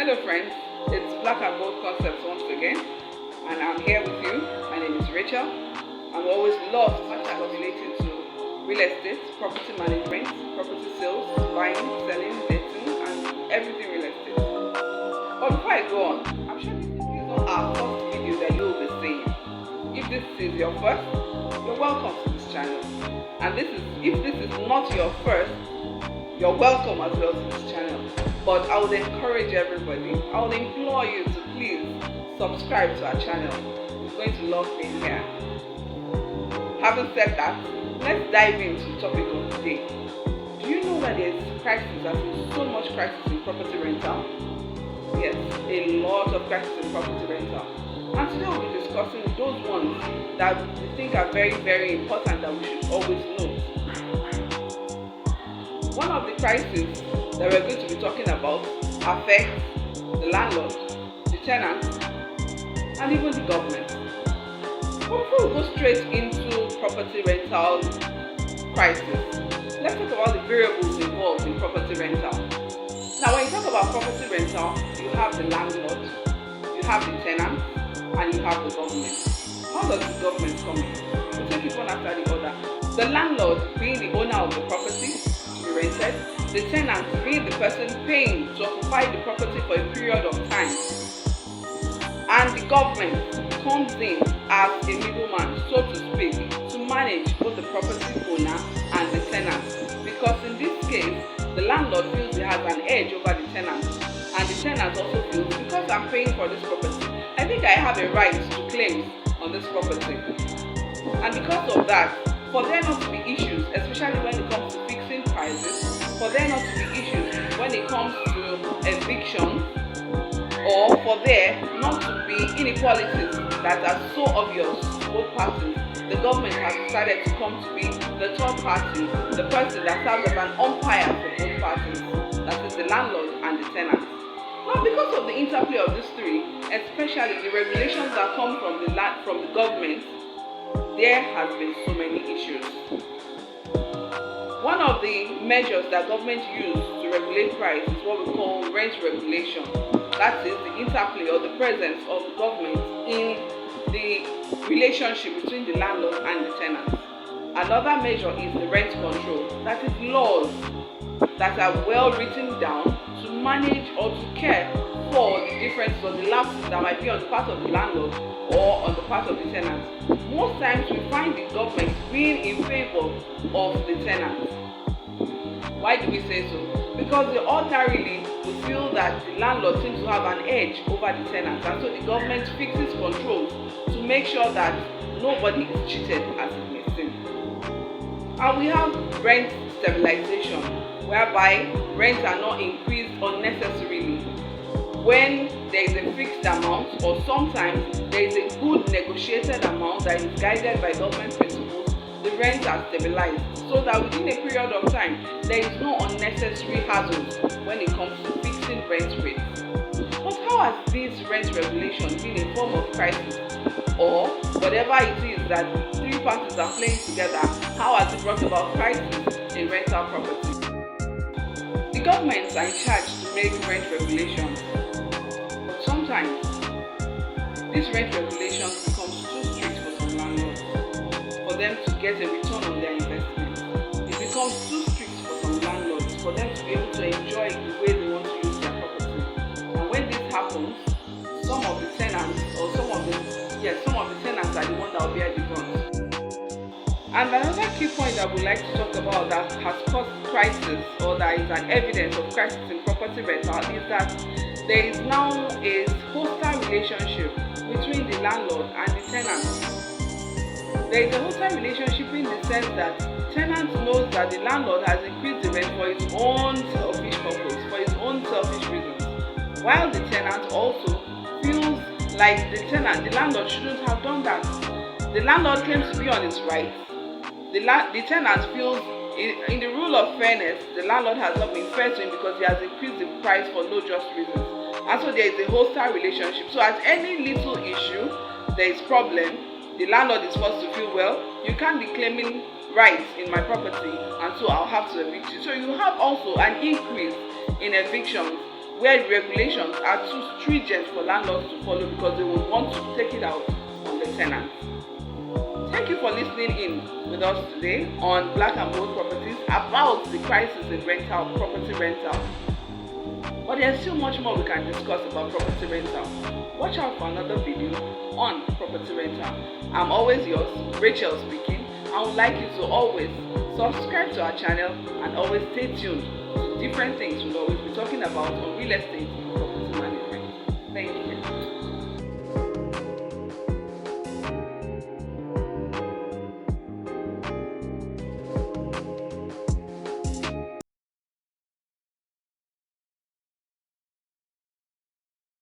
Hello friends, it's Black and Gold Concepts once again, and I'm here with you. My name is Rachel, and we always love matters related to real estate, property management, property sales, buying, selling, letting, and everything real estate. But before I go on, I'm sure this is not our first video that you'll be seeing. If this is your first, you're welcome to this channel. And if this is not your first, you're welcome as well to this channel. But I would encourage everybody, I would implore you to please subscribe to our channel. It's going to love being here. Having said that, let's dive into the topic of today. Do you know that there's crisis, there's so much crisis in property rental? Yes, a lot of crisis in property rental. And today we'll be discussing those ones that we think are very, very important that we should always know. One of the crises that we're going to be talking about affects the landlord, the tenant, and even the government. But before we go straight into property rental crisis, let's talk about the variables involved in property rental. Now, when you talk about property rental, you have the landlord, you have the tenant, and you have the government. How does the government come in? We take it one after the other. The landlord being the owner of the property to be rented, the tenant being the person paying to occupy the property for a period of time, and the government comes in as a middleman, so to speak, to manage both the property owner and the tenant. Because in this case, the landlord feels he has an edge over the tenant, and the tenant also feels, because I'm paying for this property, I think I have a right to claim on this property. And because of that, for there not to be issues, especially when it comes to fixing prices, for there not to be issues when it comes to eviction, or for there not to be inequalities that are so obvious to both parties, the government has decided to come to be the third party, the person that serves as an umpire for both parties, that is the landlord and the tenant. Now, because of the interplay of these three, especially the regulations that come from the government, there has been so many issues. One of the measures that government use to regulate price is what we call rent regulation. That is the interplay or the presence of the government in the relationship between the landlord and the tenant. Another measure is the rent control. That is laws that are well written down to manage or to care for the differences or the lapses that might be on the part of the landlord or on the part of the tenant. Most times we find the government being in favor of the tenant. Why do we say so? Because they ordinarily we feel that the landlord seems to have an edge over the tenant, and so the government fixes controls to make sure that nobody is cheated as it may seem. And we have rent stabilization, whereby rents are not increased unnecessarily. When there is a fixed amount, or sometimes there is a good negotiated amount that is guided by government principles, the rents are stabilized so that within a period of time there is no unnecessary hassles when it comes to fixing rent rates. But how has this rent regulation been a form of crisis, or whatever it is that three parties are playing together, how has it brought about crisis in rental property? The governments are in charge to make rent regulations, but sometimes these rent regulations become too strict for some landlords for them to get a return on their investment. It becomes too strict for some landlords for them to be able to enjoy the way they want to use their property. And when this happens, some of the tenants are the ones that will bear the brunt. And another key point I would like to talk about that has caused crisis, or that is an evidence of crisis in property rental, is that there is now a hostile relationship between the landlord and the tenant. There is a hostile relationship in the sense that the tenant knows that the landlord has increased the rent for his own selfish purpose, for his own selfish reasons, while the tenant also feels like the landlord shouldn't have done that. The landlord claims to be on his rights. The tenant feels, in the rule of fairness, the landlord has not been fair to him because he has increased the price for no just reasons. And so there is a hostile relationship. So at any little issue, there is problem, the landlord is forced to feel, well, you can't be claiming rights in my property, and so I'll have to evict you. So you have also an increase in evictions where regulations are too stringent for landlords to follow because they would want to take it out on the tenants. Thank you for listening in with us today on Black and Bold Properties about the crisis in property rental. But there's still much more we can discuss about property rental. Watch out for another video on property rental. I'm always yours, Rachel speaking. I would like you to always subscribe to our channel and always stay tuned to different things we'll always be talking about on real estate